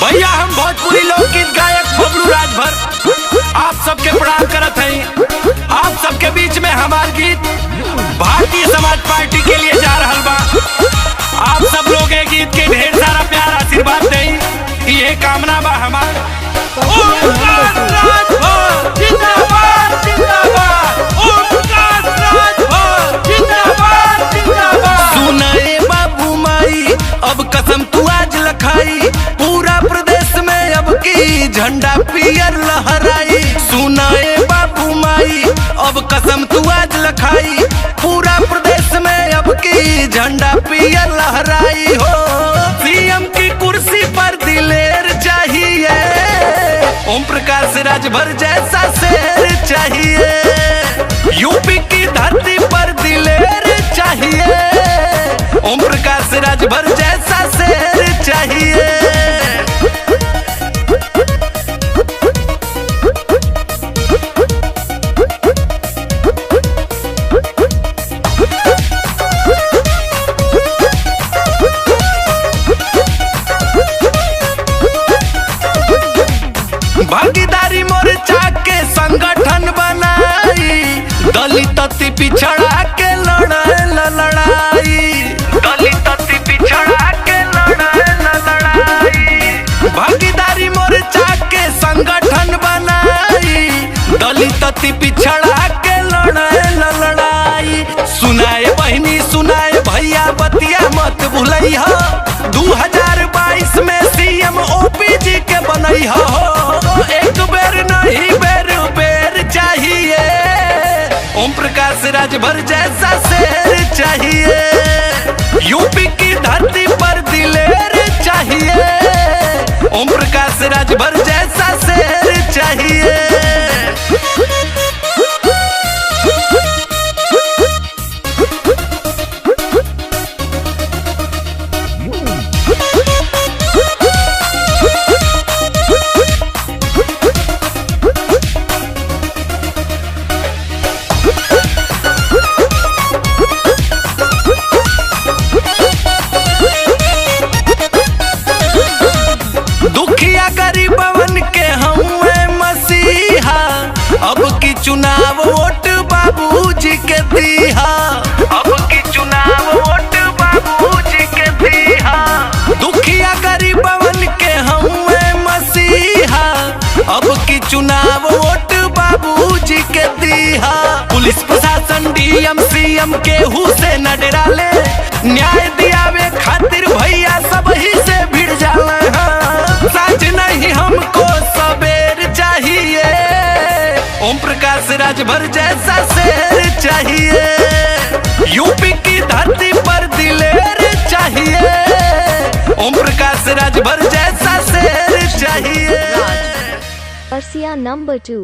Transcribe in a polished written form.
भैया हम भोजपुरी लोकगीत गायक बबलू राजभर आप सबके प्रणाम करत हैं। आप सबके बीच में हमार गीत भारतीय समाज पार्टी के लिए जा रहल बा। आप सब लोग ये गीत के ढेर सारा प्यार आशीर्वाद दें, ये कामना बा हमार। सुनाए बाबू माई अब कसम तू आज लखाई, पूरा प्रदेश में अब की झंडा पियर लहराई। सुनाए बाबू माई अब कसम तू आज लखाई, पूरा प्रदेश में अब की झंडा पियर लहराई हो। सीएम की कुर्सी पर दिलेर चाहिए, ओम प्रकाश राजभर जैसा शेर चाहिए। यूपी की धरती पर दिलेर चाहिए, ओम प्रकाश राजभर जैसा शेर चाहिए। भागीदारी मोर्चा के संगठन बनाई, दलित अति पिछड़ा के लड़ाई, दलित अति पिछड़ा के लड़ाई। भागीदारी मोर्चा के संगठन बनाई, दलित अति पिछड़ा के लड़ाई। सुनाए बहनी सुनाए भैया बतिया मत भूलैया, 2022 में सीएम ओपी जी के बनैया हो। एक बेर नहीं बेर बेर चाहिए, ओम प्रकाश राजभर जैसा शेर चाहिए। यूपी की धरती पर दिलेर चाहिए, ओम प्रकाश राजभर जैसा शेर चाहिए। दुखिया गरीबवन के हमें मसीहा, अब की चुनाव वोट बाबूजी के दीहा, अब की चुनाव वोट बाबूजी के दीहा। दुखिया गरीबवन के हमें मसीहा, अब की चुनाव वोट बाबूजी के दीहा। पुलिस प्रशासन डीएम सीएम केहू से न डराले, न्याय दियावे खातिर भैया सब ही से भिड़ जाला। साझ नहीं हमको सबेर चाहिए, ओम प्रकाश राजभर जैसा शेर चाहिए। यूपी की धरती पर दिलेर चाहिए, ओम प्रकाश राजभर जैसा शेर चाहिए। Arsia number 2